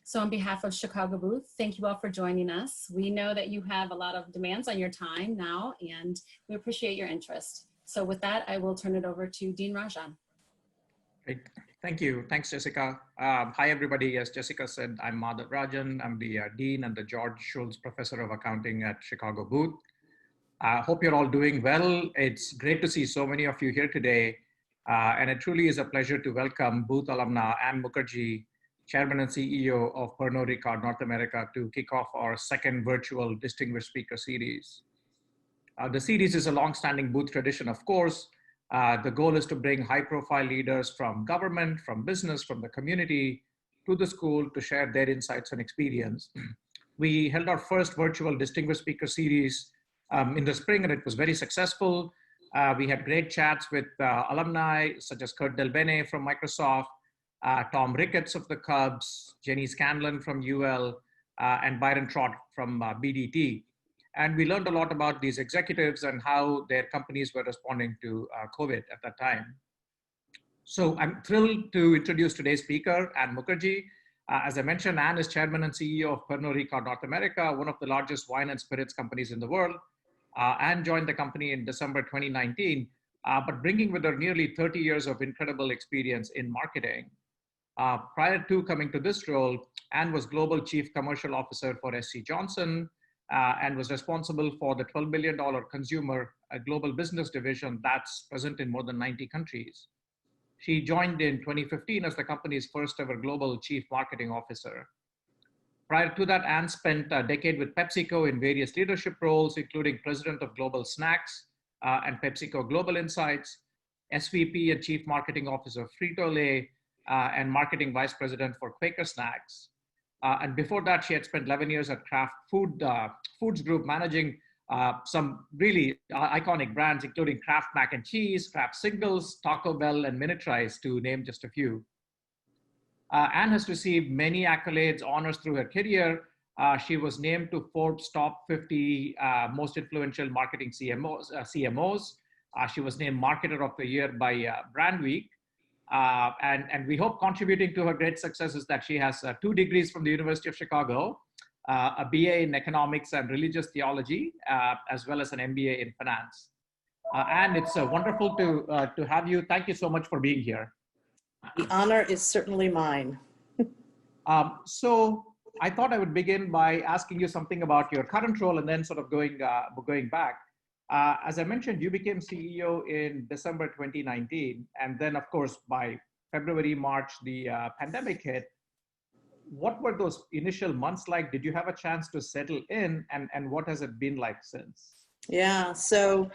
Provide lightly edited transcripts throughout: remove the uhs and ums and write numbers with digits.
So on behalf of Chicago Booth, thank you all for joining us. We know that you have a lot of demands on your time now, and we appreciate your interest. So with that, I will turn it over to Dean Rajan. Great. Thank you. Thanks, Jessica. Hi, everybody. As Jessica said, I'm Madhav Rajan. I'm the Dean and the George Schultz Professor of Accounting at Chicago Booth. I hope you're all doing well. It's great to see so many of you here today. And it truly is a pleasure to welcome Booth alumna Ann Mukherjee, Chairman and CEO of Pernod Ricard North America, to kick off our second virtual Distinguished Speaker Series. The series is a long-standing Booth tradition, of course. The goal is to bring high-profile leaders from government, from business, from the community to the school to share their insights and experience. We held our first virtual Distinguished Speaker Series in the spring, and it was very successful. We had great chats with alumni such as Kurt Del Bene from Microsoft, Tom Ricketts of the Cubs, Jenny Scanlon from UL, and Byron Trott from BDT. And we learned a lot about these executives and how their companies were responding to COVID at that time. So I'm thrilled to introduce today's speaker, Ann Mukherjee. As I mentioned, Ann is Chairman and CEO of Pernod Ricard North America, one of the largest wine and spirits companies in the world. Ann joined the company in December 2019, but bringing with her nearly 30 years of incredible experience in marketing. Prior to coming to this role, Ann was Global Chief Commercial Officer for SC Johnson and was responsible for the $12 billion consumer global business division that's present in more than 90 countries. She joined in 2015 as the company's first ever global chief marketing officer. Prior to that, Ann spent a decade with PepsiCo in various leadership roles, including president of Global Snacks and PepsiCo Global Insights, SVP and chief marketing officer of Frito-Lay, and marketing vice president for Quaker Snacks. And before that, she had spent 11 years at Kraft Foods Group, managing some really iconic brands, including Kraft Mac and Cheese, Kraft Singles, Taco Bell, and Minitrice, to name just a few. Ann has received many accolades, honors through her career. She was named to Forbes' top 50 most influential marketing CMOs. She was named Marketer of the Year by Brand Week. And we hope contributing to her great success is that she has 2 degrees from the University of Chicago, a BA in economics and religious theology, as well as an MBA in finance. And it's wonderful to have you. Thank you so much for being here. The honor is certainly mine. So I thought I would begin by asking you something about your current role and then sort of going back. As I mentioned, you became CEO in December 2019. And then, of course, by February, March, the pandemic hit. What were those initial months like? Did you have a chance to settle in? And what has it been like since? Yeah, so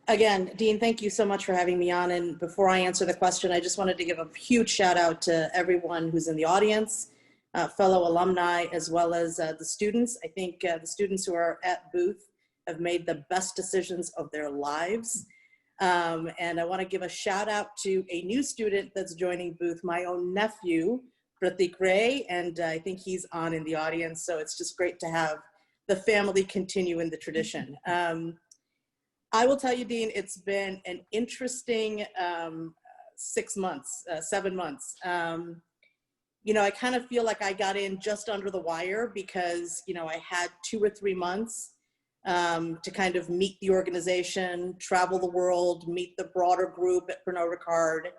again, Dean, thank you so much for having me on. And before I answer the question, I just wanted to give a huge shout out to everyone who's in the audience, fellow alumni, as well as the students. I think the students who are at Booth have made the best decisions of their lives. And I want to give a shout out to a new student that's joining Booth, my own nephew, Pratik Ray, and I think he's on in the audience. So it's just great to have the family continue in the tradition. I will tell you, Dean, it's been an interesting 7 months. You know, I kind of feel like I got in just under the wire because, you know, I had 2 or 3 months to kind of meet the organization, travel the world, meet the broader group at Pernod Ricard.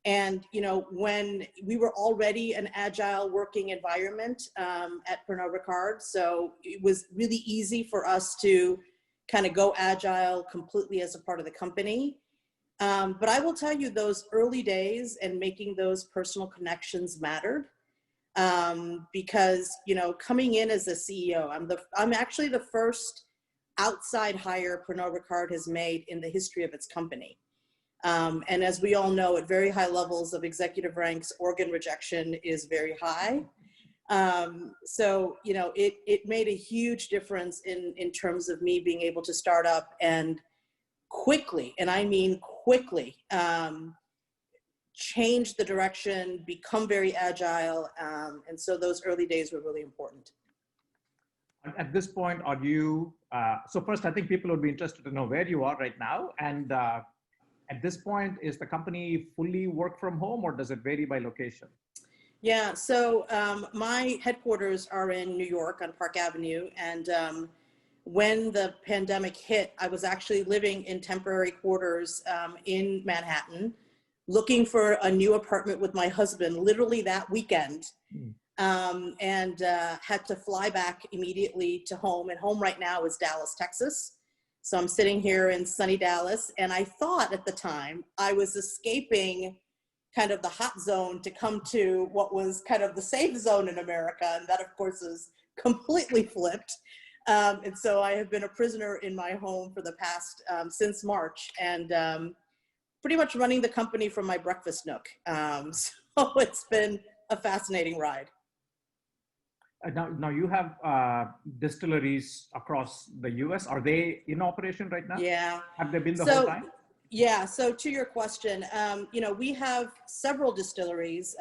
And, you know, when we were already an agile working environment at Pernod Ricard, so it was really easy for us to kind of go agile completely as a part of the company. But I will tell you, those early days and making those personal connections mattered because, you know, coming in as a CEO, I'm actually the first outside hire Pernod Ricard has made in the history of its company. And as we all know, at very high levels of executive ranks, organ rejection is very high. So, you know, it made a huge difference in terms of me being able to start up and quickly, and I mean quickly, change the direction, become very agile. And so those early days were really important. At this point, are you, so first, I think people would be interested to know where you are right now. And at this point, is the company fully work from home or does it vary by location? Yeah, so my headquarters are in New York on Park Avenue, and when the pandemic hit, I was actually living in temporary quarters in Manhattan, looking for a new apartment with my husband literally that weekend, and had to fly back immediately to home. And home right now is Dallas, Texas. So I'm sitting here in sunny Dallas, and I thought at the time I was escaping kind of the hot zone to come to what was kind of the safe zone in America. And that, of course, is completely flipped. And so I have been a prisoner in my home for the past, since March, and pretty much running the company from my breakfast nook. So it's been a fascinating ride. Now you have distilleries across the US. Are they in operation right now? Yeah. Have they been the whole time? Yeah, so to your question, you know, we have several distilleries.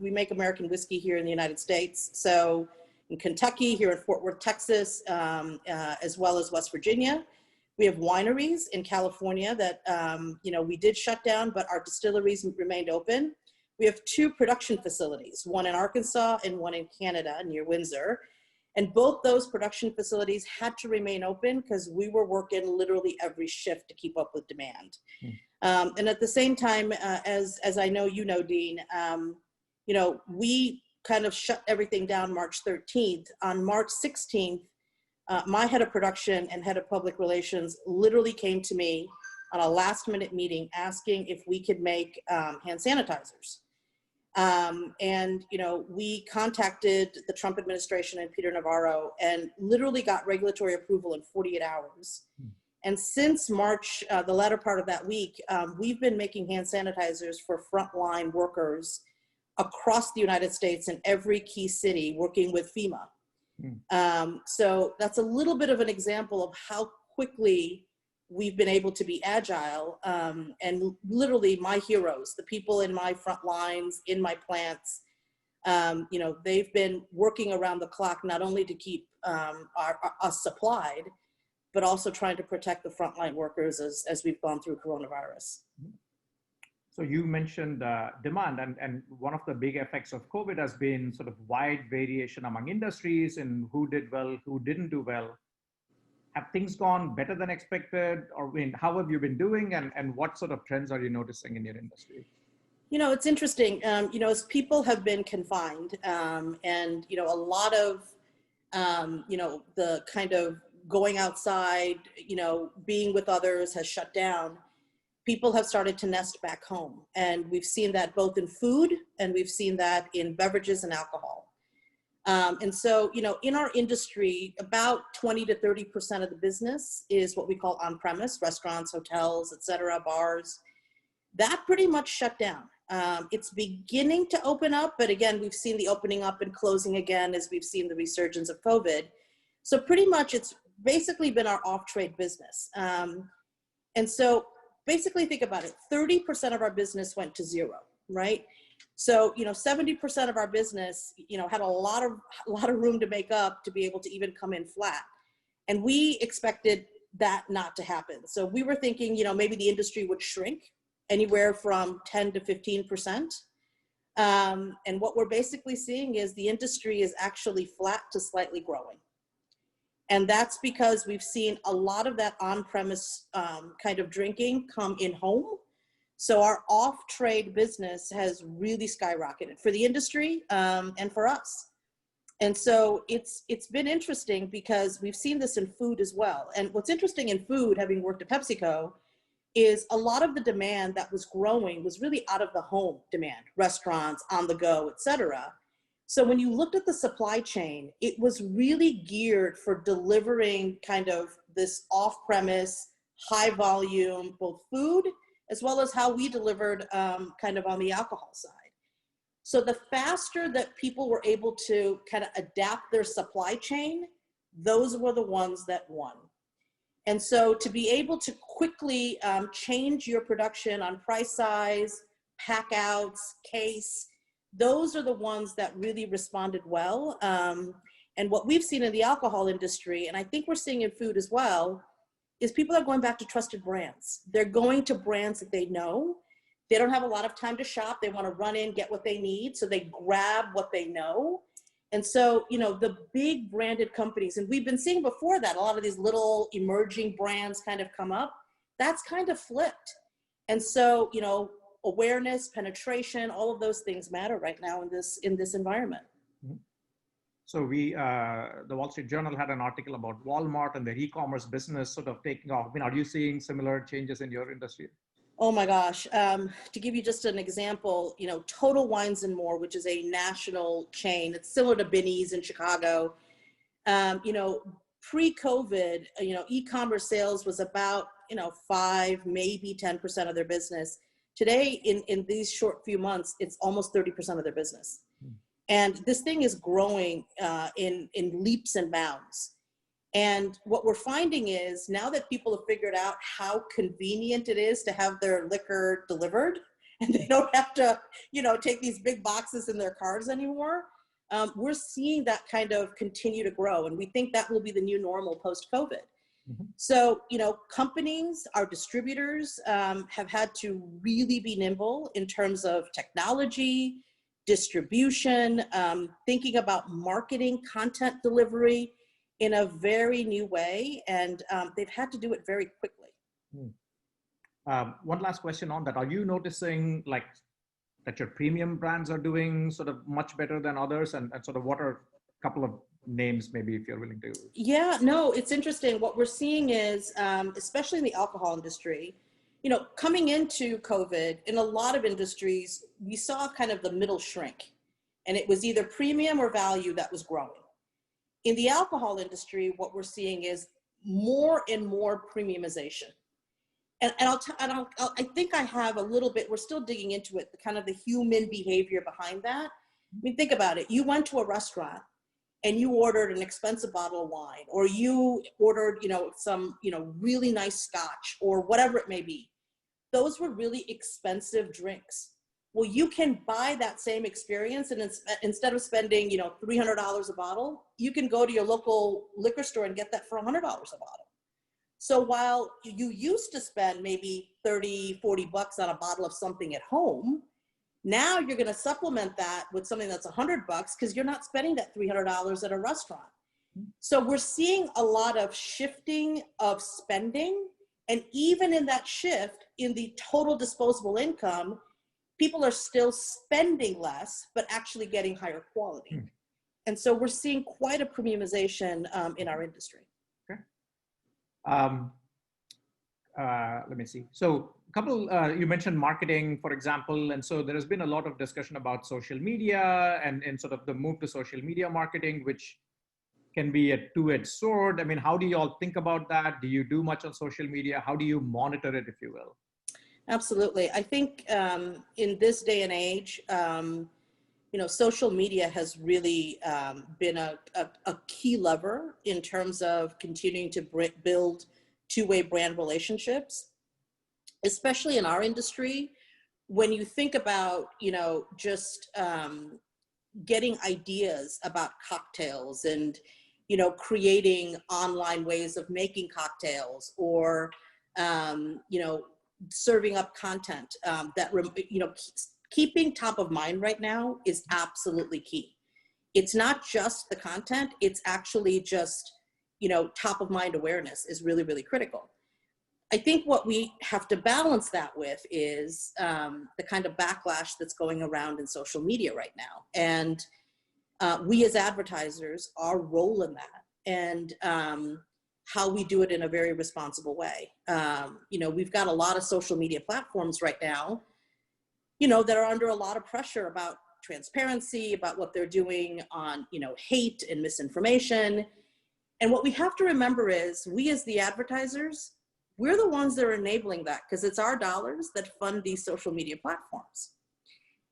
We make American whiskey here in the United States. So in Kentucky, here in Fort Worth, Texas, as well as West Virginia. We have wineries in California that, you know, we did shut down, but our distilleries remained open. We have 2 production facilities, one in Arkansas and one in Canada near Windsor. And both those production facilities had to remain open because we were working literally every shift to keep up with demand. And at the same time, as I know you know, Dean, you know, we kind of shut everything down March 13th. On March 16th, my head of production and head of public relations literally came to me on a last minute meeting asking if we could make hand sanitizers. And, you know, we contacted the Trump administration and Peter Navarro and literally got regulatory approval in 48 hours. And since March, the latter part of that week, we've been making hand sanitizers for frontline workers across the United States in every key city, working with FEMA. So that's a little bit of an example of how quickly we've been able to be agile, and literally my heroes, the people in my front lines, in my plants, you know, they've been working around the clock, not only to keep us supplied, but also trying to protect the frontline workers as we've gone through coronavirus. So you mentioned demand, and one of the big effects of COVID has been sort of wide variation among industries and who did well, who didn't do well. Have things gone better than expected? Or how have you been doing, and what sort of trends are you noticing in your industry? You know, it's interesting. You know, as people have been confined, and, you know, a lot of, you know, the kind of going outside, you know, being with others has shut down. People have started to nest back home. And we've seen that both in food and we've seen that in beverages and alcohol. And so, you know, in our industry, about 20 to 30% of the business is what we call on-premise, restaurants, hotels, et cetera, bars. That pretty much shut down. It's beginning to open up, but again, we've seen the opening up and closing again as we've seen the resurgence of COVID. So pretty much it's basically been our off-trade business. And so basically think about it, 30% of our business went to zero, right? So, you know, 70% of our business, you know, had a lot of room to make up to be able to even come in flat. And we expected that not to happen. So we were thinking, you know, maybe the industry would shrink anywhere from 10 to 15%. And what we're basically seeing is the industry is actually flat to slightly growing. And that's because we've seen a lot of that on-premise kind of drinking come in home. So our off-trade business has really skyrocketed for the industry and for us. And so it's been interesting because we've seen this in food as well. And what's interesting in food, having worked at PepsiCo, is a lot of the demand that was growing was really out of the home demand, restaurants, on the go, et cetera. So when you looked at the supply chain, it was really geared for delivering kind of this off-premise, high volume, both food, as well as how we delivered kind of on the alcohol side. So the faster that people were able to kind of adapt their supply chain, those were the ones that won. And so to be able to quickly change your production on price size, pack outs, case, those are the ones that really responded well. And what we've seen in the alcohol industry, and I think we're seeing in food as well, is people are going back to trusted brands. They're going to brands that they know. They don't have a lot of time to shop. They want to run in, get what they need. So they grab what they know. And so, you know, the big branded companies, and we've been seeing before that, a lot of these little emerging brands kind of come up, that's kind of flipped. And so, you know, awareness, penetration, all of those things matter right now in this environment. So the Wall Street Journal had an article about Walmart and their e-commerce business sort of taking off. I mean, are you seeing similar changes in your industry? Oh my gosh. To give you just an example, you know, Total Wines and More, which is a national chain, it's similar to Binny's in Chicago. You know, pre-COVID, you know, e-commerce sales was about, you know, 5, maybe 10% of their business. Today, in these short few months, it's almost 30% of their business. And this thing is growing in leaps and bounds. And what we're finding is now that people have figured out how convenient it is to have their liquor delivered, and they don't have to, you know, take these big boxes in their cars anymore, we're seeing that kind of continue to grow. And we think that will be the new normal post-COVID. So, you know, companies, our distributors have had to really be nimble in terms of technology, distribution, thinking about marketing, content delivery in a very new way. And they've had to do it very quickly. One last question on that. Are you noticing like that your premium brands are doing sort of much better than others? And sort of what are a couple of names, maybe, if you're willing to? Yeah, no, it's interesting. What we're seeing is, especially in the alcohol industry, you know, coming into COVID, in a lot of industries, we saw kind of the middle shrink, and it was either premium or value that was growing. In the alcohol industry, what we're seeing is more and more premiumization. And I think I have a little bit, we're still digging into it, the kind of the human behavior behind that. I mean, think about it. You went to a restaurant and you ordered an expensive bottle of wine, or you ordered, you know, some, you know, really nice scotch or whatever it may be. Those were really expensive drinks. Well, you can buy that same experience, and instead of spending, you know, $300 a bottle, you can go to your local liquor store and get that for $100 a bottle. So while you used to spend maybe 30, 40 bucks on a bottle of something at home, now you're going to supplement that with something that's $100 because you're not spending that $300 at a restaurant. So we're seeing a lot of shifting of spending, and even in that shift in the total disposable income, people are still spending less, but actually getting higher quality. And so we're seeing quite a premiumization in our industry. Okay. Let me see. So a couple, you mentioned marketing, for example, and so there has been a lot of discussion about social media and sort of the move to social media marketing, which can be a two-edged sword. I mean, how do you all think about that? Do you do much on social media? How do you monitor it, if you will? Absolutely. I think in this day and age, you know, social media has really been a key lever in terms of continuing to build two-way brand relationships, especially in our industry. When you think about, you know, just getting ideas about cocktails and, you know, creating online ways of making cocktails, or, you know, serving up content that, you know, keeping top of mind right now is absolutely key. It's not just the content, it's actually just, you know, top of mind awareness is really, really critical. I think what we have to balance that with is the kind of backlash that's going around in social media right now. And we as advertisers, our role in that, and how we do it in a very responsible way. You know, we've got a lot of social media platforms right now, you know, that are under a lot of pressure about transparency, about what they're doing on, you know, hate and misinformation. And what we have to remember is we as the advertisers, we're the ones that are enabling that, because it's our dollars that fund these social media platforms.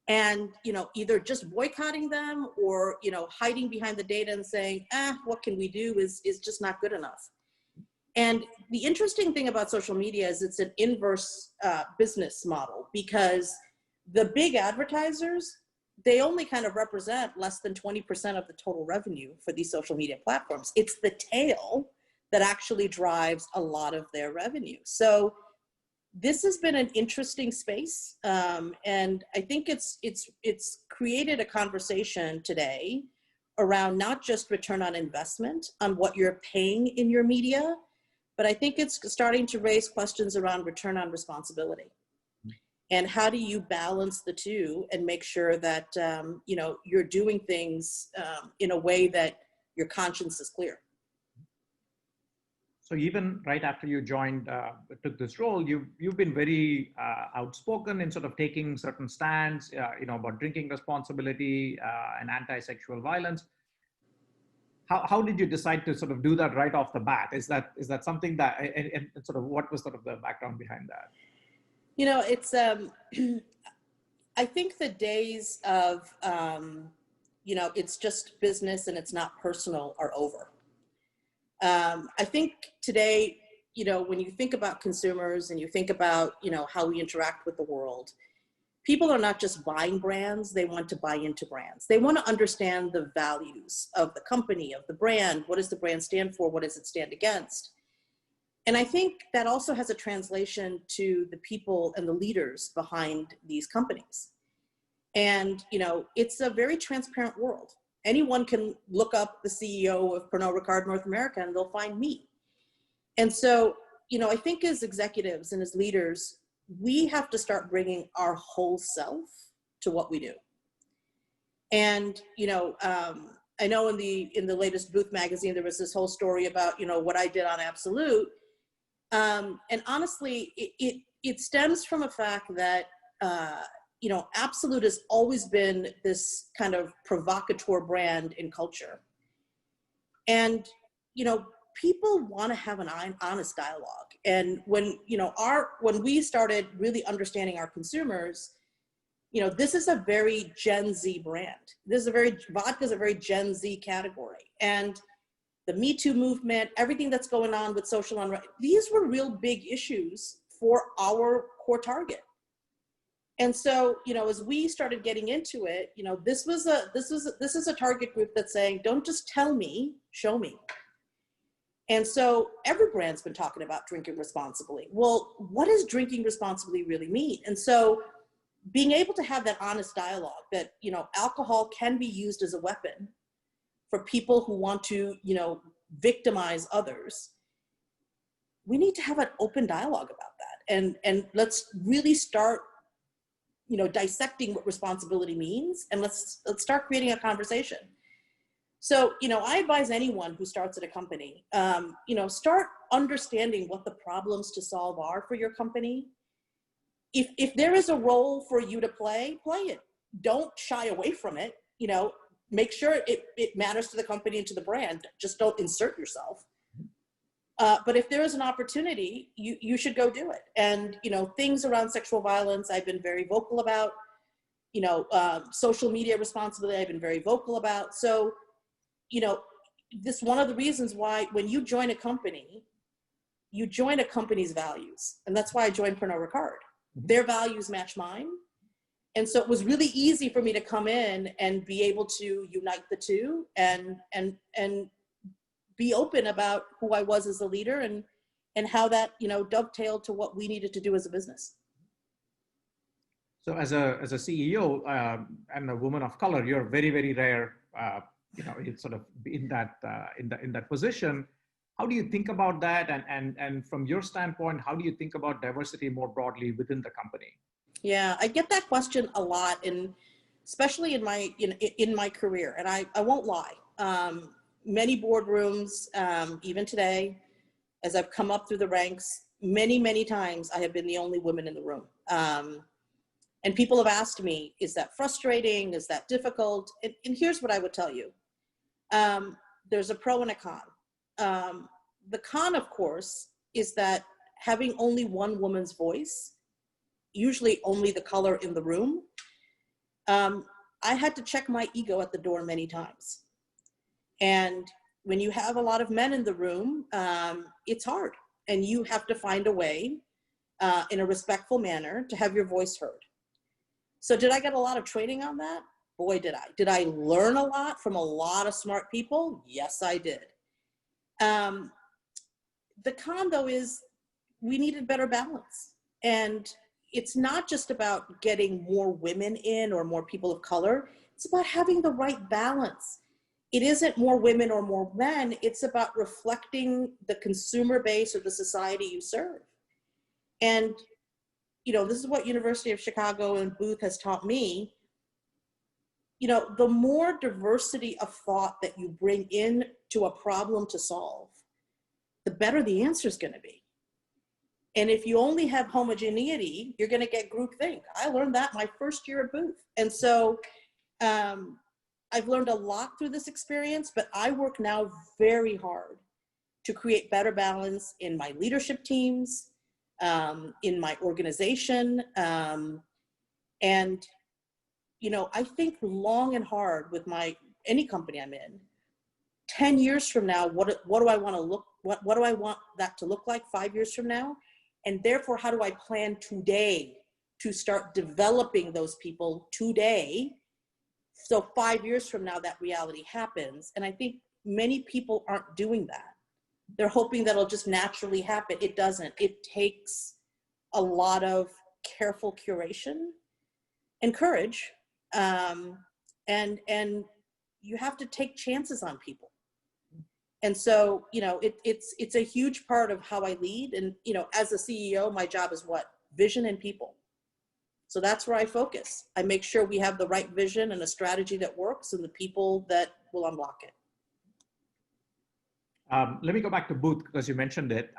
And, you know, either just boycotting them or, you know, hiding behind the data and saying, what can we do is just not good enough. And the interesting thing about social media is it's an inverse business model, because the big advertisers, they only kind of represent less than 20% of the total revenue for these social media platforms. It's the tail that actually drives a lot of their revenue. So this has been an interesting space. And I think it's created a conversation today around not just return on investment on what you're paying in your media, but I think it's starting to raise questions around return on responsibility. And how do you balance the two and make sure that, you know, you're doing things in a way that your conscience is clear? So even right after you joined, took this role, you've been very outspoken in sort of taking certain stands, you know, about drinking responsibility and anti-sexual violence. How did you decide to sort of do that right off the bat? Is that something that, and sort of what was sort of the background behind that? You know, it's, I think the days of, you know, it's just business and it's not personal are over. I think today, you know, when you think about consumers and you think about, you know, how we interact with the world, people are not just buying brands, they want to buy into brands. They want to understand the values of the company, of the brand. What does the brand stand for? What does it stand against? And I think that also has a translation to the people and the leaders behind these companies. And, you know, it's a very transparent world. Anyone can look up the CEO of Pernod Ricard North America and they'll find me. And so, you know, I think as executives and as leaders, we have to start bringing our whole self to what we do. And, you know, I know in the latest Booth magazine, there was this whole story about, you know, what I did on Absolute. And honestly, it stems from a fact that, you know, Absolute has always been this kind of provocateur brand in culture. And, you know, people want to have an honest dialogue. And when, you know, when we started really understanding our consumers, you know, this is a very Gen Z brand. Vodka is a very Gen Z category. And the Me Too movement, everything that's going on with social unrest, these were real big issues for our core target. And so, you know, as we started getting into it, you know, this is a target group that's saying, don't just tell me, show me. And so every brand's been talking about drinking responsibly. Well, what does drinking responsibly really mean? And so being able to have that honest dialogue that, you know, alcohol can be used as a weapon for people who want to, you know, victimize others, we need to have an open dialogue about that. And let's really start, you know, dissecting what responsibility means, and let's start creating a conversation. So, you know, I advise anyone who starts at a company, you know, start understanding what the problems to solve are for your company. If there is a role for you to play it. Don't shy away from it. You know, make sure it matters to the company and to the brand. Just don't insert yourself. But if there is an opportunity, you should go do it. And, you know, things around sexual violence, I've been very vocal about. You know, social media responsibility, I've been very vocal about. So, you know, this one of the reasons why when you join a company, you join a company's values. And that's why I joined Pernod Ricard. Their values match mine. And so it was really easy for me to come in and be able to unite the two and be open about who I was as a leader and how that, you know, dovetailed to what we needed to do as a business. So as a CEO and a woman of color, you're very, very rare, you know, it's sort of in that position. How do you think about that? And from your standpoint, how do you think about diversity more broadly within the company? Yeah, I get that question a lot, and especially in my career. And I won't lie. Many boardrooms, even today, as I've come up through the ranks, many times I have been the only woman in the room. And people have asked me, is that frustrating? Is that difficult? And here's what I would tell you. There's a pro and a con. The con, of course, is that having only one woman's voice, usually only the color in the room, I had to check my ego at the door many times. And when you have a lot of men in the room, it's hard. And you have to find a way in a respectful manner to have your voice heard. So did I get a lot of training on that? Boy, did I. Did I learn a lot from a lot of smart people? Yes, I did. The con, though, is we needed better balance. And it's not just about getting more women in or more people of color. It's about having the right balance. It isn't more women or more men. It's about reflecting the consumer base or the society you serve. And, you know, this is what University of Chicago and Booth has taught me. You know, the more diversity of thought that you bring in to a problem to solve, the better the answer is going to be. And if you only have homogeneity, you're going to get groupthink. I learned that my first year at Booth. And so I've learned a lot through this experience, but I work now very hard to create better balance in my leadership teams, in my organization. And, you know, I think long and hard with any company I'm in. 10 years from now, what do I want to what do I want that to look like 5 years from now? And therefore, how do I plan today to start developing those people today? So 5 years from now, that reality happens. And I think many people aren't doing that. They're hoping that it'll just naturally happen. It doesn't. It takes a lot of careful curation and courage. And you have to take chances on people. And so, you know, it's a huge part of how I lead. And, you know, as a CEO, my job is what? Vision and people. So that's where I focus. I make sure we have the right vision and a strategy that works and the people that will unlock it. Let me go back to Booth because you mentioned it.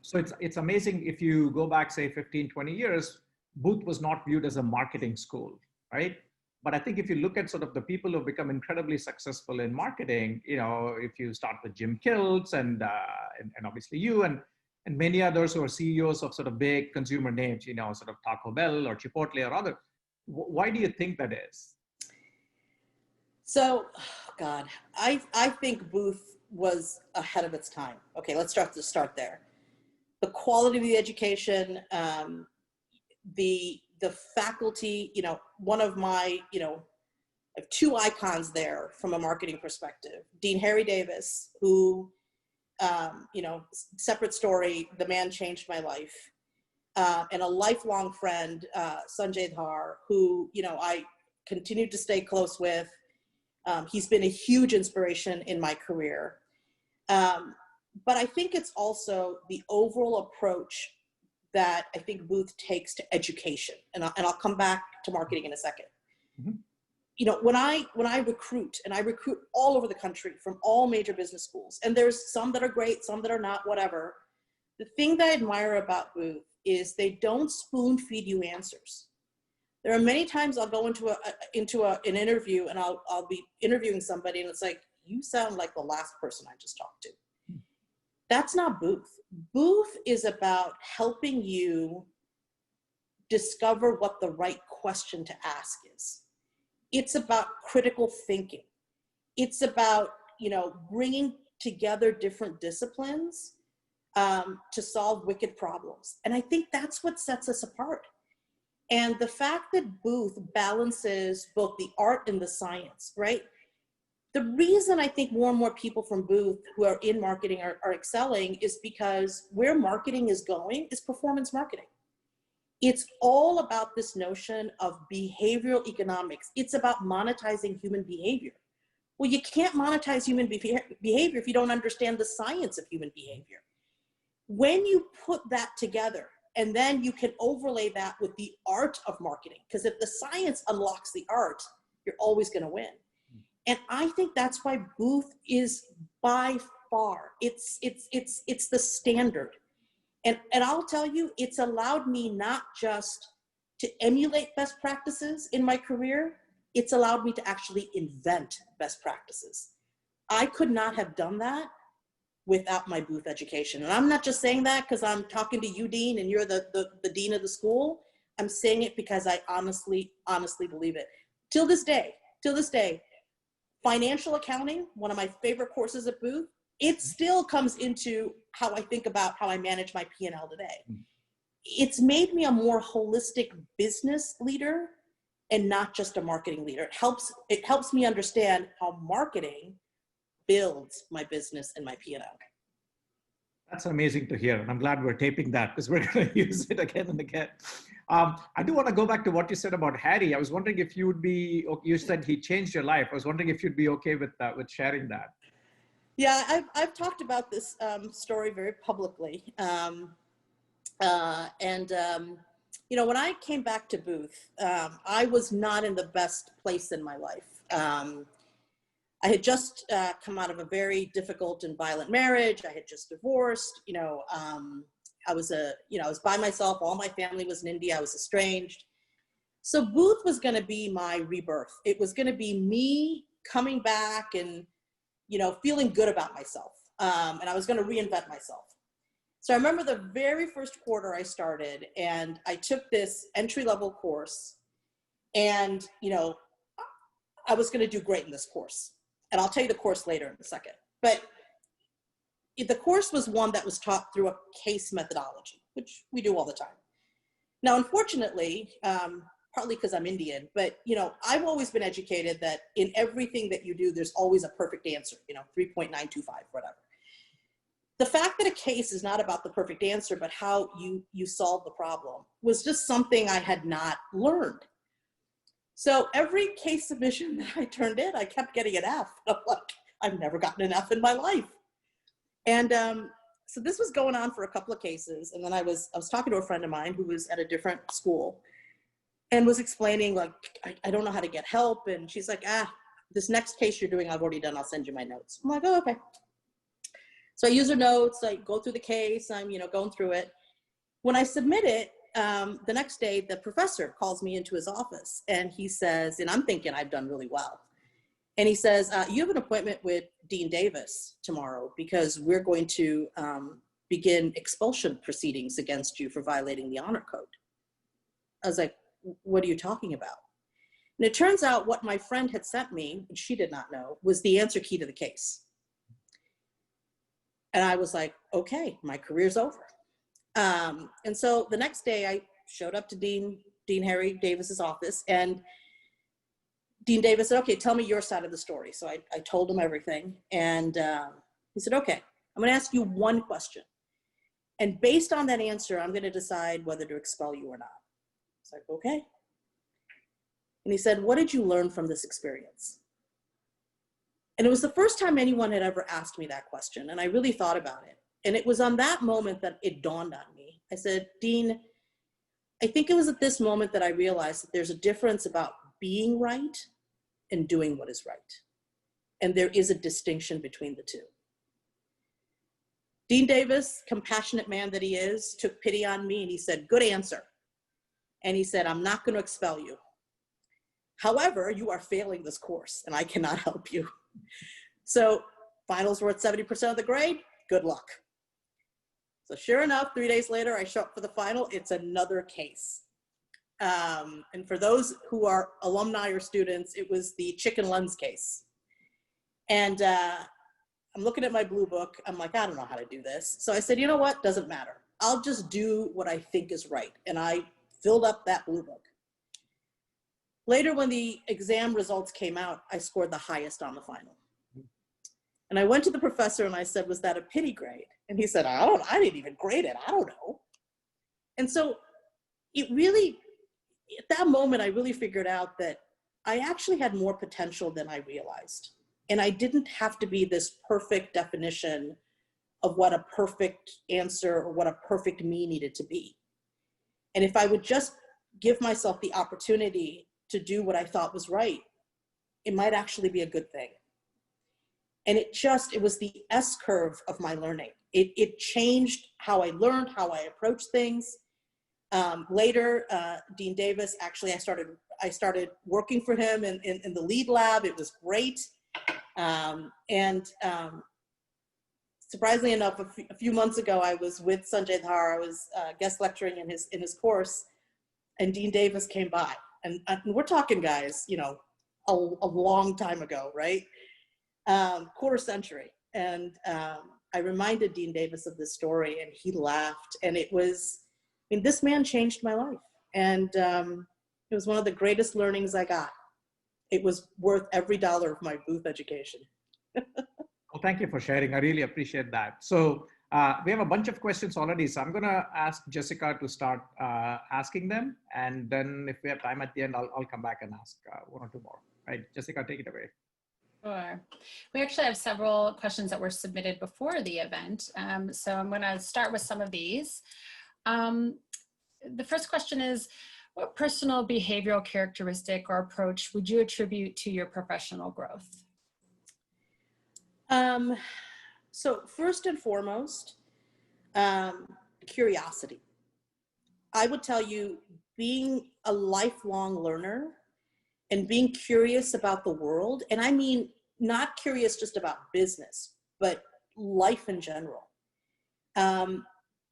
So it's amazing if you go back, say, 15, 20 years, Booth was not viewed as a marketing school, right? But I think if you look at sort of the people who have become incredibly successful in marketing, you know, if you start with Jim Kilts and obviously you and many others who are CEOs of sort of big consumer names, you know, sort of Taco Bell or Chipotle or other, why do you think that is? So, God, I think Booth was ahead of its time. Okay, let's start there. The quality of the education, the faculty, you know, one of my, you know, I have two icons there from a marketing perspective. Dean Harry Davis, who, you know, separate story, the man changed my life. And a lifelong friend, Sanjay Dhar, who, you know, I continued to stay close with. He's been a huge inspiration in my career. But I think it's also the overall approach that I think Booth takes to education. And I'll come back to marketing in a second. Mm-hmm. You know, when I recruit, and I recruit all over the country from all major business schools, and there's some that are great, some that are not, whatever. The thing that I admire about Booth is they don't spoon feed you answers. There are many times I'll go into an interview and I'll be interviewing somebody and it's like, you sound like the last person I just talked to. That's not Booth. Booth is about helping you discover what the right question to ask is. It's about critical thinking. It's about, you know, bringing together different disciplines to solve wicked problems. And I think that's what sets us apart. And the fact that Booth balances both the art and the science, right? The reason I think more and more people from Booth who are in marketing are excelling is because where marketing is going is performance marketing. It's all about this notion of behavioral economics. It's about monetizing human behavior. Well, you can't monetize human behavior if you don't understand the science of human behavior. When you put that together, and then you can overlay that with the art of marketing, because if the science unlocks the art, you're always going to win. And I think that's why Booth is by far, it's the standard. And I'll tell you, it's allowed me not just to emulate best practices in my career, it's allowed me to actually invent best practices. I could not have done that without my Booth education. And I'm not just saying that because I'm talking to you, Dean, and you're the dean of the school. I'm saying it because I honestly believe it. Till this day, financial accounting, one of my favorite courses at Booth, it still comes into how I think about how I manage my P&L today. It's made me a more holistic business leader and not just a marketing leader. It helps me understand how marketing builds my business and my P&L. That's amazing to hear. And I'm glad we're taping that because we're going to use it again and again. I do want to go back to what you said about Harry. I was wondering if you would be, you said he changed your life. I was wondering if you'd be okay with that, with sharing that. Yeah, I've talked about this story very publicly. You know, when I came back to Booth, I was not in the best place in my life. I had just come out of a very difficult and violent marriage. I had just divorced. You know, I was by myself. All my family was in India. I was estranged. So Booth was going to be my rebirth. It was going to be me coming back and, you know, feeling good about myself. And I was going to reinvent myself. So I remember the very first quarter I started, and I took this entry-level course, and, you know, I was going to do great in this course. And I'll tell you the course later in a second. But the course was one that was taught through a case methodology, which we do all the time. Now, unfortunately, partly because I'm Indian, but, you know, I've always been educated that in everything that you do, there's always a perfect answer, you know, 3.925, whatever. The fact that a case is not about the perfect answer, but how you solve the problem was just something I had not learned. So every case submission that I turned in, I kept getting an F. I'm like, I've never gotten an F in my life. And so this was going on for a couple of cases. And then I was talking to a friend of mine who was at a different school and was explaining, like, I don't know how to get help. And she's like, this next case you're doing, I've already done. I'll send you my notes. I'm like, oh, okay. So I use her notes, I go through the case, I'm, you know, going through it. When I submit it, the next day, the professor calls me into his office and he says, and I'm thinking I've done really well. And he says, you have an appointment with Dean Davis tomorrow because we're going to begin expulsion proceedings against you for violating the honor code. I was like, what are you talking about? And it turns out what my friend had sent me, and she did not know, was the answer key to the case. And I was like, okay, my career's over. And so the next day I showed up to Dean Harry Davis's office, and Dean Davis said, okay, tell me your side of the story. So I told him everything. And he said, okay, I'm going to ask you one question. And based on that answer, I'm going to decide whether to expel you or not. It's like, okay. And he said, what did you learn from this experience? And it was the first time anyone had ever asked me that question. And I really thought about it. And it was on that moment that it dawned on me. I said, Dean, I think it was at this moment that I realized that there's a difference about being right and doing what is right. And there is a distinction between the two. Dean Davis, compassionate man that he is, took pity on me and he said, good answer. And he said, I'm not going to expel you. However, you are failing this course and I cannot help you. So finals were at 70% of the grade, good luck. So sure enough, 3 days later, I show up for the final, it's another case. And for those who are alumni or students, it was the chicken lens case. And I'm looking at my blue book, I'm like, I don't know how to do this. So I said, you know what, doesn't matter. I'll just do what I think is right. And I filled up that blue book. Later, when the exam results came out, I scored the highest on the final. And I went to the professor and I said, was that a pity grade? And he said, I didn't even grade it. I don't know. And so it really, at that moment, I really figured out that I actually had more potential than I realized. And I didn't have to be this perfect definition of what a perfect answer or what a perfect me needed to be. And if I would just give myself the opportunity to do what I thought was right, it might actually be a good thing. And it was the S curve of my learning. It changed how I learned, how I approached things. Later, Dean Davis, actually, I started working for him in the lead lab. It was great. Surprisingly enough, a few months ago, I was with Sanjay Dhar. I was guest lecturing in his course, and Dean Davis came by. And we're talking, guys, you know, a long time ago, right? Quarter century. And I reminded Dean Davis of this story and he laughed. And it was, I mean, this man changed my life. And it was one of the greatest learnings I got. It was worth every dollar of my Booth education. Well, thank you for sharing. I really appreciate that. So We have a bunch of questions already, so I'm going to ask Jessica to start asking them. And then if we have time at the end, I'll come back and ask one or two more. Right, Jessica, take it away. Sure. We actually have several questions that were submitted before the event. So I'm going to start with some of these. The first question is, what personal behavioral characteristic or approach would you attribute to your professional growth? So first and foremost, curiosity. I would tell you, being a lifelong learner and being curious about the world, and I mean not curious just about business, but life in general. And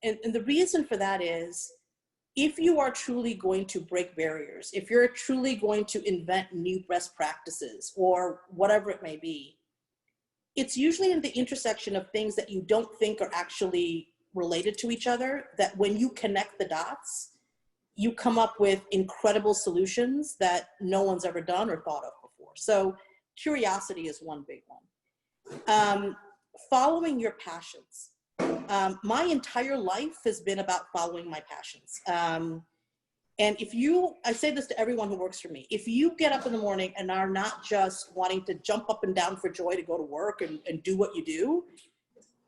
the reason for that is, if you are truly going to break barriers, if you're truly going to invent new best practices or whatever it may be, it's usually in the intersection of things that you don't think are actually related to each other, that when you connect the dots, you come up with incredible solutions that no one's ever done or thought of before. So curiosity is one big one. Following your passions. My entire life has been about following my passions. And I say this to everyone who works for me, if you get up in the morning and are not just wanting to jump up and down for joy to go to work and do what you do,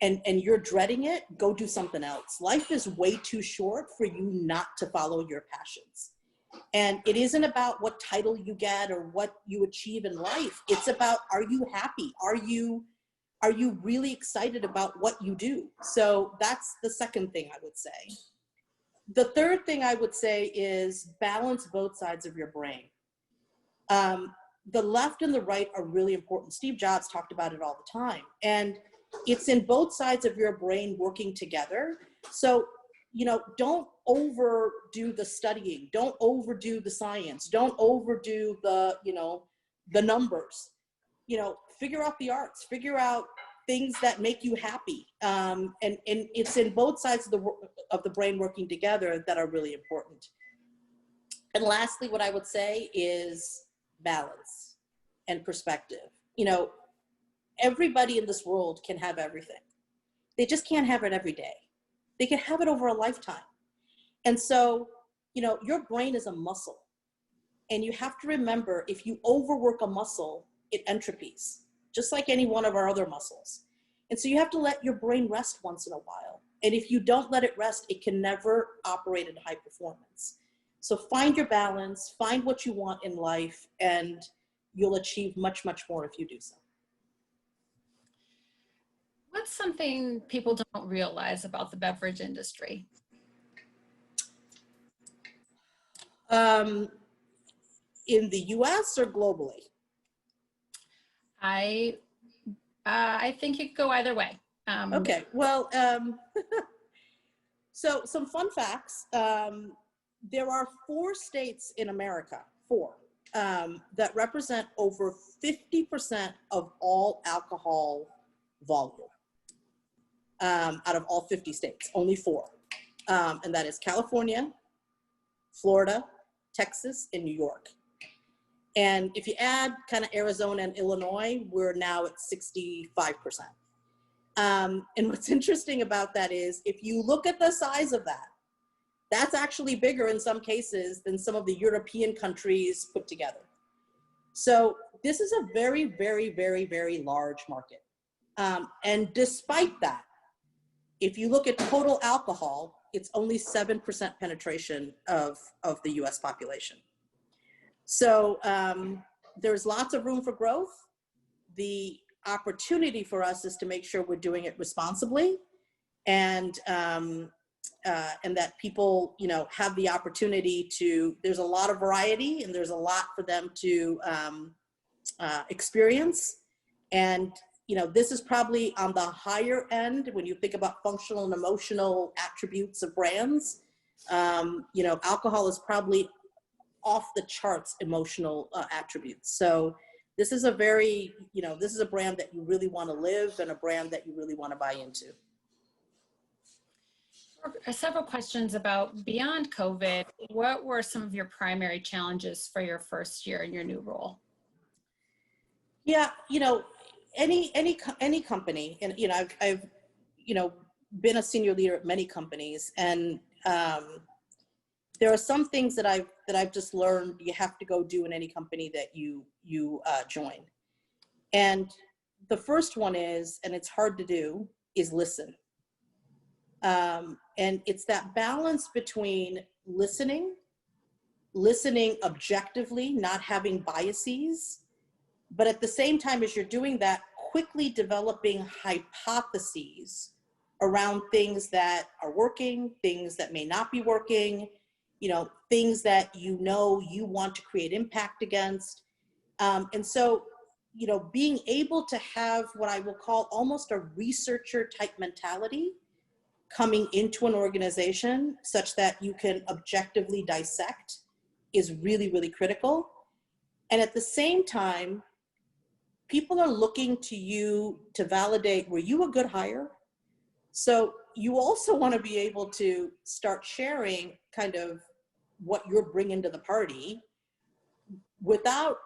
and you're dreading it, go do something else. Life is way too short for you not to follow your passions. And it isn't about what title you get or what you achieve in life. It's about, are you happy? Are you really excited about what you do? So that's the second thing I would say. The third thing I would say is balance both sides of your brain. The left and the right are really important. Steve Jobs talked about it all the time. And it's in both sides of your brain working together. So, don't overdo the studying. Don't overdo the science. Don't overdo the numbers. Figure out the arts. Figure out things that make you happy. And it's in both sides of the brain working together that are really important. And lastly, what I would say is balance and perspective. Everybody in this world can have everything. They just can't have it every day. They can have it over a lifetime. And so, your brain is a muscle. And you have to remember, if you overwork a muscle, it entropies, just like any one of our other muscles. And so you have to let your brain rest once in a while. And if you don't let it rest, it can never operate at high performance. So find your balance, find what you want in life, and you'll achieve much, much more if you do so. What's something people don't realize about the beverage industry? In the US or globally? I think it could go either way. Okay, well, so some fun facts. There are 4 states in America, that represent over 50% of all alcohol volume. Out of all 50 states, only 4. And that is California, Florida, Texas, and New York. And if you add kind of Arizona and Illinois, we're now at 65%. And what's interesting about that is, if you look at the size of that, that's actually bigger in some cases than some of the European countries put together. So this is a very, very, very, very large market. And despite that, if you look at total alcohol, it's only 7% penetration of the US population. So there's lots of room for growth. The opportunity for us is to make sure we're doing it responsibly, and that people, have the opportunity to, there's a lot of variety and there's a lot for them to experience. And, this is probably on the higher end when you think about functional and emotional attributes of brands. Alcohol is probably off the charts emotional attributes. So this is a very, this is a brand that you really want to live and a brand that you really want to buy into. Several questions about beyond COVID. What were some of your primary challenges for your first year in your new role? Yeah, any company, and I've been a senior leader at many companies, and there are some things that I've just learned you have to go do in any company that you join. And the first one is, and it's hard to do, is listen. And it's that balance between listening objectively, not having biases, but at the same time as you're doing that, quickly developing hypotheses around things that are working, things that may not be working, things that you want to create impact against. And so, being able to have what I will call almost a researcher type mentality coming into an organization such that you can objectively dissect is really, really critical. And at the same time, people are looking to you to validate, were you a good hire? So you also want to be able to start sharing kind of what you're bringing to the party without,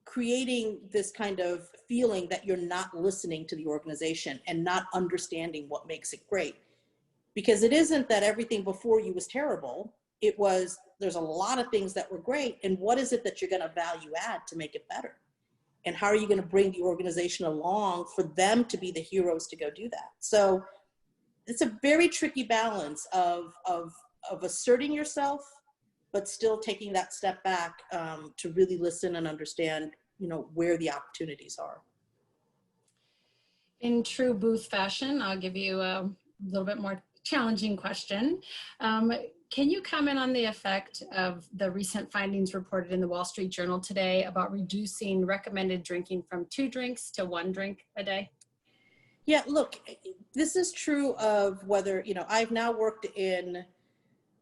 creating this kind of feeling that you're not listening to the organization and not understanding what makes it great. Because it isn't that everything before you was terrible. It was, there's a lot of things that were great. And what is it that you're going to value add to make it better? And how are you going to bring the organization along for them to be the heroes to go do that? So it's a very tricky balance of asserting yourself, but still taking that step back to really listen and understand, where the opportunities are. In true Booth fashion, I'll give you a little bit more challenging question. Can you comment on the effect of the recent findings reported in the Wall Street Journal today about reducing recommended drinking from 2 drinks to 1 drink a day? Yeah, look, this is true of whether, I've now worked in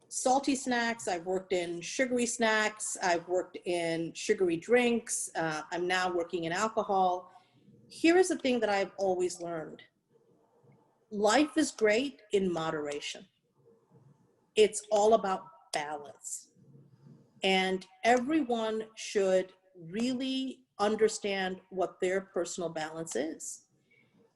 salty snacks, I've worked in sugary snacks, I've worked in sugary drinks, I'm now working in alcohol. Here is the thing that I've always learned. Life is great in moderation. It's all about balance. And everyone should really understand what their personal balance is.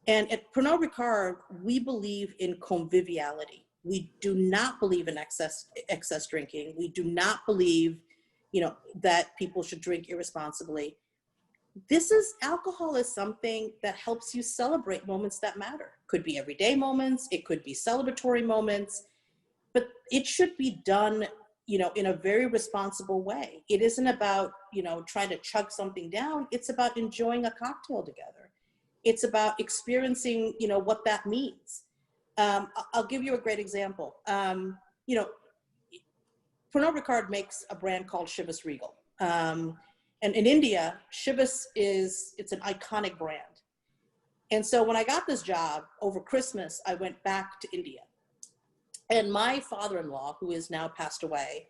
And at Pernod Ricard, we believe in conviviality. We do not believe in excess drinking. We do not believe, that people should drink irresponsibly. Alcohol is something that helps you celebrate moments that matter. Could be everyday moments, it could be celebratory moments, but it should be done, in a very responsible way. It isn't about, trying to chug something down. It's about enjoying a cocktail together. It's about experiencing, what that means. I'll give you a great example. Pernod Ricard makes a brand called Chivas Regal. And in India, Chivas it's an iconic brand. And so when I got this job over Christmas, I went back to India. And my father-in-law, who is now passed away,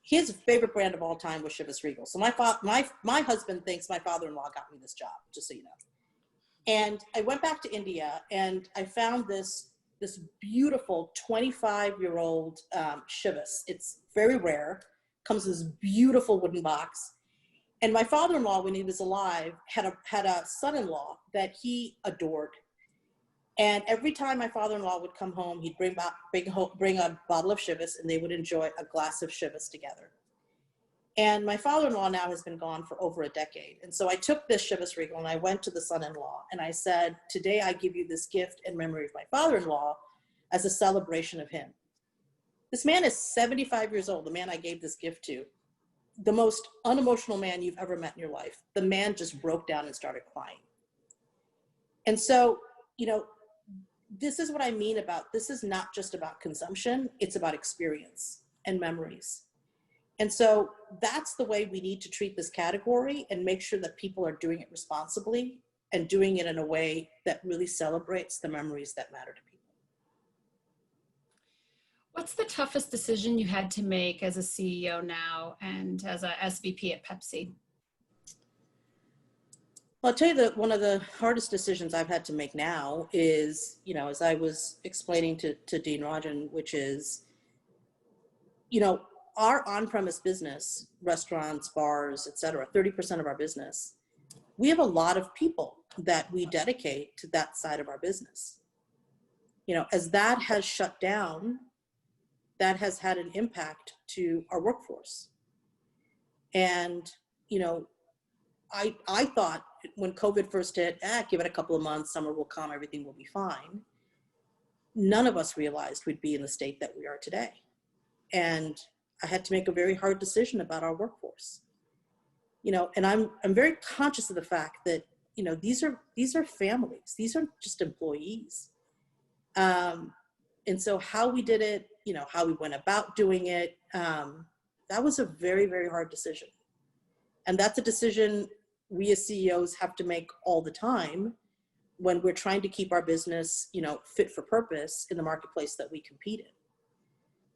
his favorite brand of all time was Chivas Regal. So my husband thinks my father-in-law got me this job, just so you know. And I went back to India and I found this beautiful 25-year-old Chivas. It's very rare, comes in this beautiful wooden box. And my father-in-law, when he was alive, had a son-in-law that he adored. And every time my father-in-law would come home, he'd bring a bottle of Chivas, and they would enjoy a glass of Chivas together. And my father-in-law now has been gone for over a decade. And so I took this Chivas Regal and I went to the son-in-law and I said, today I give you this gift in memory of my father-in-law as a celebration of him. This man is 75 years old, the man I gave this gift to. The most unemotional man you've ever met in your life. The man just broke down and started crying. And so, this is what I mean about, this is not just about consumption, it's about experience and memories. And so that's the way we need to treat this category and make sure that people are doing it responsibly and doing it in a way that really celebrates the memories that matter to people. What's the toughest decision you had to make as a CEO now and as a SVP at Pepsi? Well, I'll tell you that one of the hardest decisions I've had to make now is, as I was explaining to Dean Rajan, which is, our on-premise business, restaurants, bars, et cetera, 30% of our business, we have a lot of people that we dedicate to that side of our business. as that has shut down, that has had an impact to our workforce. And, I thought when COVID first hit, give it a couple of months, summer will come, everything will be fine. None of us realized we'd be in the state that we are today. And I had to make a very hard decision about our workforce. And I'm very conscious of the fact that, these are families, these aren't just employees. And so how we did it, how we went about doing it, that was a very, very hard decision. And that's a decision we as CEOs have to make all the time when we're trying to keep our business, fit for purpose in the marketplace that we compete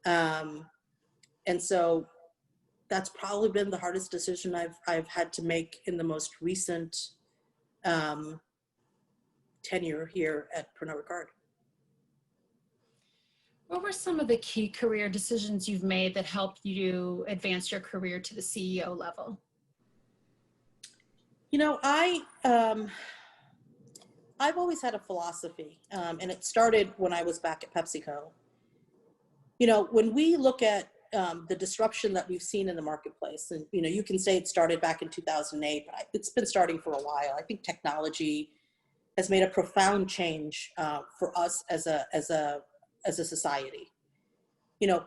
in. And so that's probably been the hardest decision I've had to make in the most recent tenure here at Pernod Ricard. What were some of the key career decisions you've made that helped you advance your career to the CEO level? I've always had a philosophy, and it started when I was back at PepsiCo. When we look at the disruption that we've seen in the marketplace, and you can say it started back in 2008, but it's been starting for a while. I think technology has made a profound change for us as a society.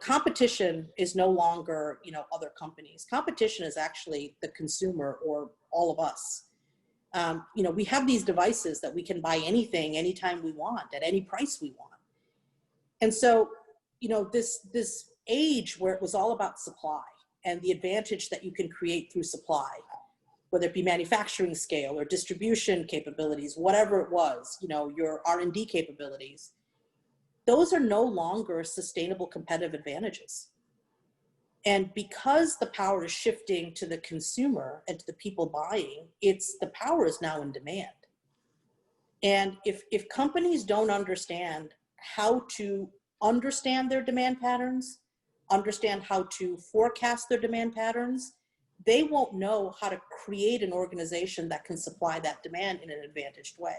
Competition is no longer, other companies. Competition is actually the consumer or all of us. We have these devices that we can buy anything, anytime we want, at any price we want. And so, this age where it was all about supply and the advantage that you can create through supply, whether it be manufacturing scale or distribution capabilities, whatever it was, your R&D capabilities, those are no longer sustainable competitive advantages. And because the power is shifting to the consumer and to the people buying, the power is now in demand. And if companies don't understand how to understand their demand patterns, understand how to forecast their demand patterns, they won't know how to create an organization that can supply that demand in an advantaged way.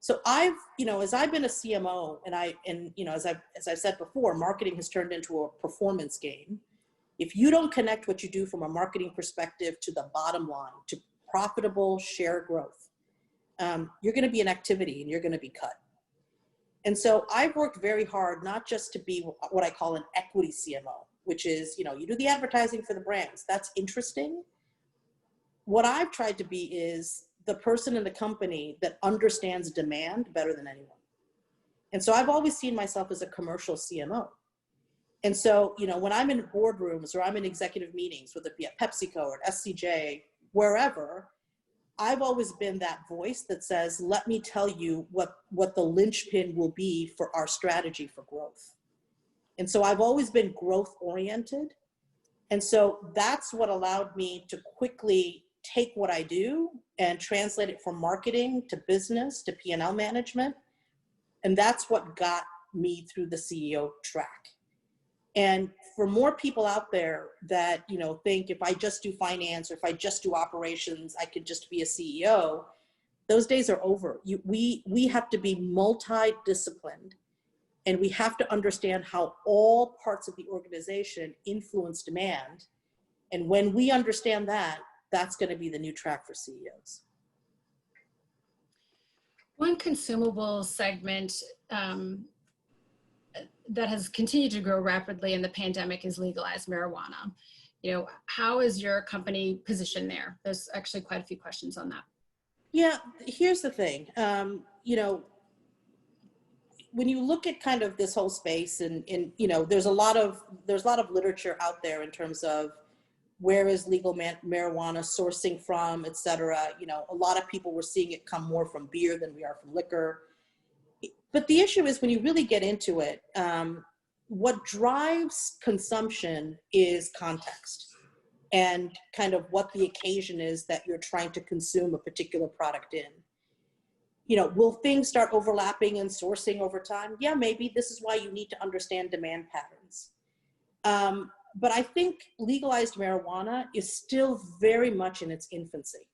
So as I've been a CMO, as I've said before, marketing has turned into a performance game. If you don't connect what you do from a marketing perspective to the bottom line, to profitable share growth, you're going to be an activity and you're going to be cut. And so I've worked very hard, not just to be what I call an equity CMO, which is, you do the advertising for the brands. That's interesting. What I've tried to be is the person in the company that understands demand better than anyone. And so I've always seen myself as a commercial CMO. And so, when I'm in boardrooms or I'm in executive meetings, whether it be at PepsiCo or at SCJ, wherever, I've always been that voice that says, let me tell you what the linchpin will be for our strategy for growth. And so I've always been growth oriented. And so that's what allowed me to quickly take what I do and translate it from marketing to business to P&L management. And that's what got me through the CEO track. And for more people out there that, think if I just do finance or if I just do operations, I could just be a CEO, those days are over. We have to be multidisciplined, and we have to understand how all parts of the organization influence demand. And when we understand that, that's going to be the new track for CEOs. One consumable segment that has continued to grow rapidly in the pandemic is legalized marijuana. How is your company positioned there? There's actually quite a few questions on that. Yeah, here's the thing. When you look at kind of this whole space, and there's a lot of literature out there in terms of where is legal marijuana sourcing from, et cetera. A lot of people were seeing it come more from beer than we are from liquor. But the issue is when you really get into it, what drives consumption is context and kind of what the occasion is that you're trying to consume a particular product in. Will things start overlapping and sourcing over time? Yeah, maybe. This is why you need to understand demand patterns. But I think legalized marijuana is still very much in its infancy,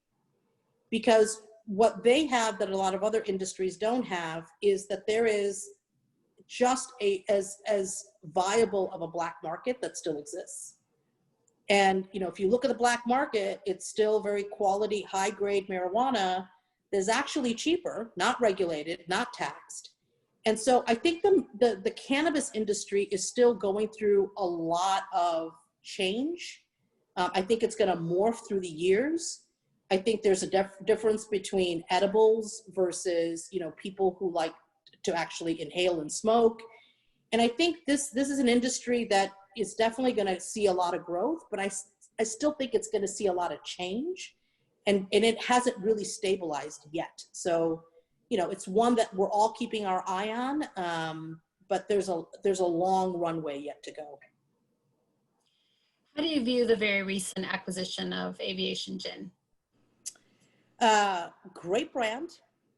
because what they have that a lot of other industries don't have is that there is just as viable of a black market that still exists. And, you know, if you look at the black market, it's still very quality, high grade marijuana that's actually cheaper, not regulated, not taxed. And so I think the cannabis industry is still going through a lot of change. I think it's going to morph through the years. I think there's a difference between edibles versus, you know, people who like to actually inhale and smoke. And I think this is an industry that is definitely going to see a lot of growth, but I still think it's going to see a lot of change, and it hasn't really stabilized yet. So, you know, it's one that we're all keeping our eye on, but there's a long runway yet to go. How do you view the very recent acquisition of Aviation Gin? Great brand.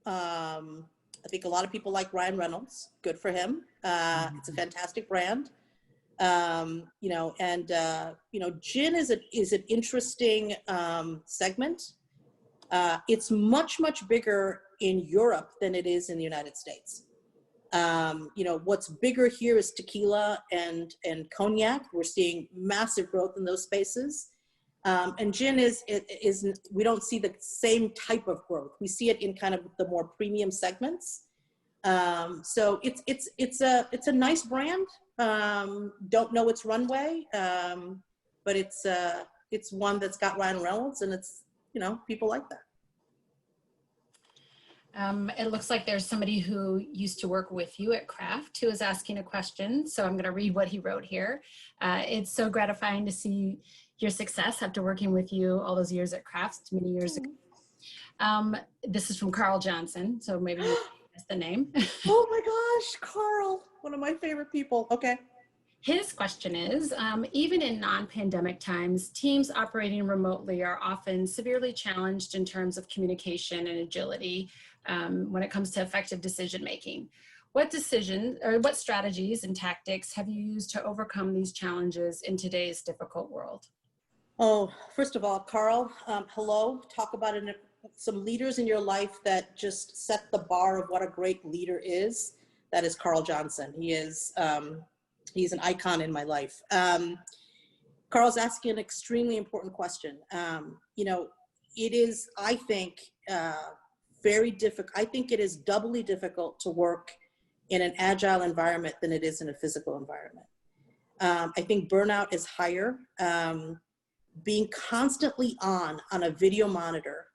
I think a lot of people like Ryan Reynolds. Good for him. It's a fantastic brand. You know, and you know, gin is an interesting segment. It's much bigger in Europe than it is in the United States. You know, what's bigger here is tequila and cognac. We're seeing massive growth in those spaces. And gin is we don't see the same type of growth. We see it in kind of the more premium segments. So it's a nice brand. Don't know its runway, but it's one that's got Ryan Reynolds, and it's, you know, people like that. It looks like there's somebody who used to work with you at Kraft who is asking a question. So I'm going to read what he wrote here. It's so gratifying to see your success after working with you all those years at Kraft, many years ago. This is from Carl Johnson. So maybe you guess the name. Oh my gosh, Carl, one of my favorite people. Okay. His question is, even in non-pandemic times, teams operating remotely are often severely challenged in terms of communication and agility when it comes to effective decision-making. What strategies and tactics have you used to overcome these challenges in today's difficult world? Oh, first of all, Carl, hello. Talk about some leaders in your life that just set the bar of what a great leader is. That is Carl Johnson. He is, he's an icon in my life. Carl's asking an extremely important question. You know, it is, I think, very difficult. I think it is doubly difficult to work in an agile environment than it is in a physical environment. I think burnout is higher. Being constantly on a video monitor,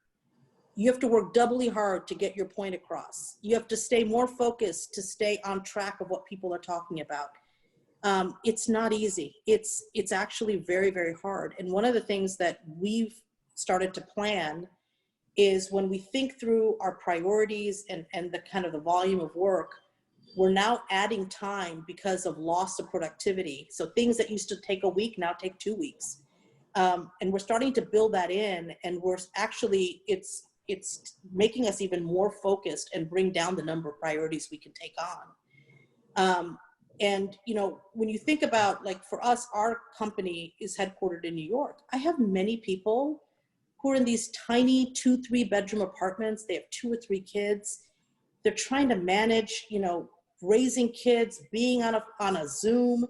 you have to work doubly hard to get your point across. You have to stay more focused to stay on track of what people are talking about. It's not easy. It's actually very, very hard. And one of the things that we've started to plan is when we think through our priorities and the kind of the volume of work, we're now adding time because of loss of productivity. So things that used to take a week now take 2 weeks. And we're starting to build that in, and we're actually, it's making us even more focused and bring down the number of priorities we can take on. And, you know, when you think about, like, for us, our company is headquartered in New York. I have many people who are in these tiny 2-3 bedroom apartments. They have 2 or 3 kids. They're trying to manage, you know, raising kids, being on a Zoom.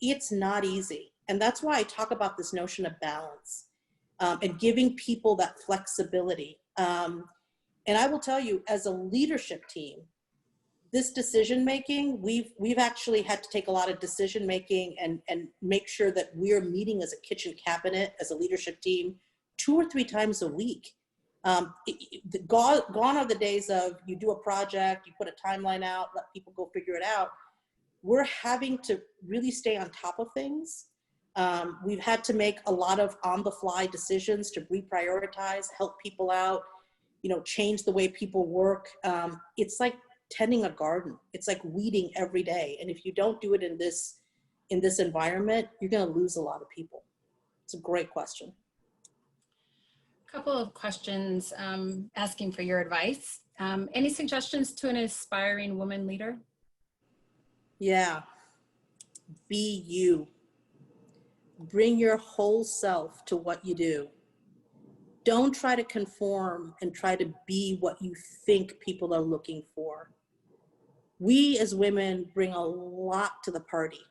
It's not easy. And that's why I talk about this notion of balance and giving people that flexibility. And I will tell you, as a leadership team, this decision-making, we've actually had to take a lot of decision-making and make sure that we're meeting as a kitchen cabinet, as a leadership team, 2 or 3 times a week. Gone are the days of you do a project, you put a timeline out, let people go figure it out. We're having to really stay on top of things. We've had to make a lot of on-the-fly decisions to reprioritize, help people out, you know, change the way people work. It's like tending a garden. It's like weeding every day. And if you don't do it in this environment, you're going to lose a lot of people. It's a great question. A couple of questions asking for your advice. Any suggestions to an aspiring woman leader? Yeah. Be you. Bring your whole self to what you do. Don't try to conform and try to be what you think people are looking for. We as women bring a lot to the party.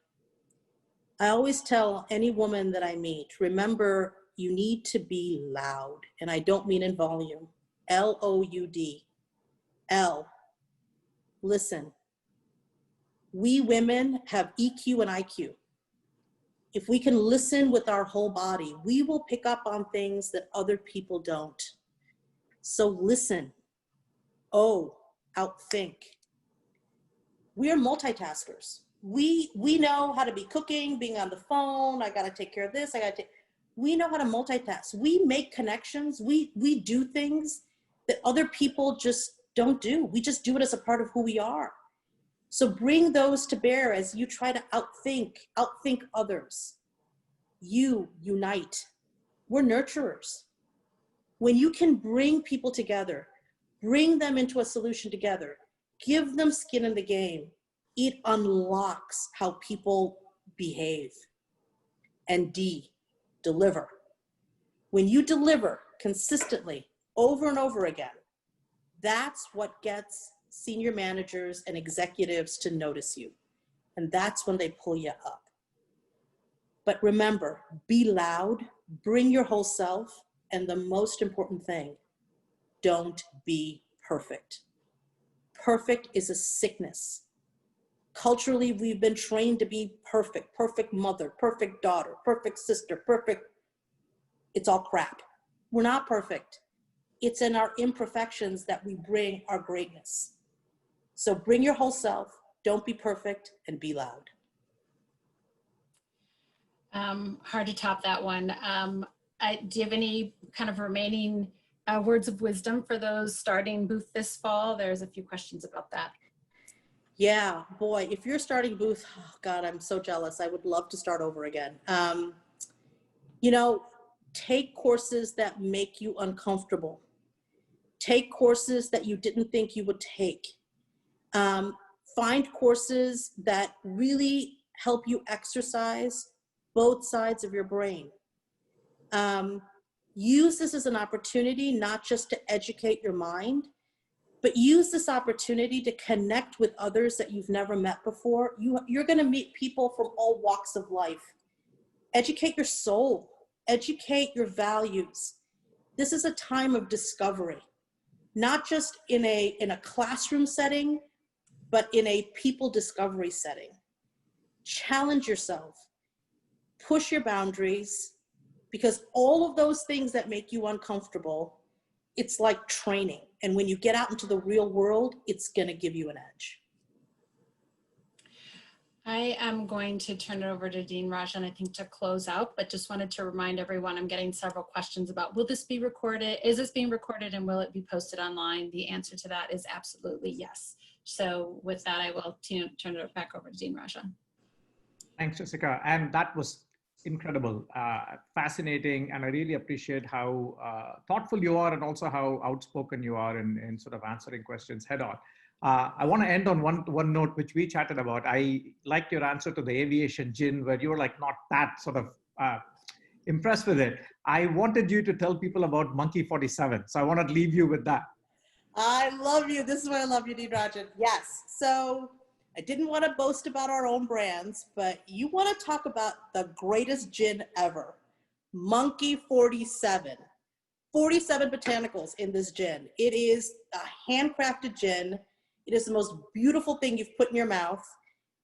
I always tell any woman that I meet, remember, you need to be loud. And I don't mean in volume. L-O-U-D. L. Listen. We women have EQ and IQ. If we can listen with our whole body, we will pick up on things that other people don't. So listen. O. Outthink. We are multitaskers. We know how to be cooking, being on the phone. I got to take care of this. We know how to multitask. We make connections. We do things that other people just don't do. We just do it as a part of who we are. So bring those to bear as you try to outthink others. You unite. We're nurturers. When you can bring people together, bring them into a solution together, give them skin in the game, it unlocks how people behave. And D, deliver. When you deliver consistently over and over again, that's what gets senior managers and executives to notice you. And that's when they pull you up. But remember, be loud, bring your whole self, and the most important thing, don't be perfect. Perfect is a sickness. Culturally, we've been trained to be perfect, perfect mother, perfect daughter, perfect sister, perfect. It's all crap. We're not perfect. It's in our imperfections that we bring our greatness. So bring your whole self, don't be perfect, and be loud. Hard to top that one. Do you have any kind of remaining words of wisdom for those starting Booth this fall? There's a few questions about that. Yeah, boy, if you're starting Booth, oh God, I'm so jealous. I would love to start over again. You know, take courses that make you uncomfortable. Take courses that you didn't think you would take. Find courses that really help you exercise both sides of your brain. Use this as an opportunity, not just to educate your mind, but use this opportunity to connect with others that you've never met before. You're going to meet people from all walks of life. Educate your soul, educate your values. This is a time of discovery, not just in a classroom setting, but in a people discovery setting. Challenge yourself, push your boundaries, because all of those things that make you uncomfortable, it's like training. And when you get out into the real world, it's going to give you an edge. I am going to turn it over to Dean Rajan, I think, to close out, but just wanted to remind everyone, I'm getting several questions about, will this be recorded? Is this being recorded and will it be posted online? The answer to that is absolutely yes. So with that, I will turn it back over to Dean Rajan. Thanks, Jessica. And that was incredible, fascinating, and I really appreciate how thoughtful you are and also how outspoken you are in sort of answering questions head on. I want to end on one note which we chatted about. I liked your answer to the Aviation Gin, where you were like not that sort of impressed with it. I wanted you to tell people about Monkey 47, so I want to leave you with that. I love you. This is why I love you, Dean Rajan. Yes. So I didn't want to boast about our own brands, but you want to talk about the greatest gin ever. Monkey 47. 47 botanicals in this gin. It is a handcrafted gin. It is the most beautiful thing you've put in your mouth.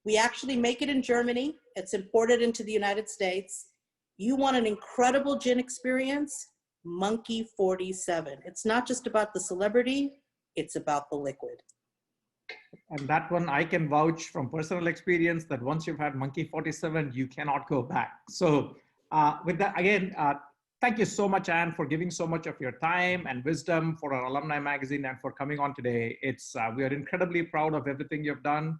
We actually make it in Germany. It's imported into the United States. You want an incredible gin experience? Monkey 47. It's not just about the celebrity, it's about the liquid. And that one I can vouch from personal experience that once you've had Monkey 47, you cannot go back. So with that, again, thank you so much, Ann, for giving so much of your time and wisdom for our alumni magazine and for coming on today. We are incredibly proud of everything you've done.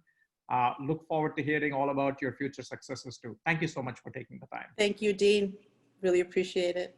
Look forward to hearing all about your future successes too. Thank you so much for taking the time. Thank you, Dean. Really appreciate it.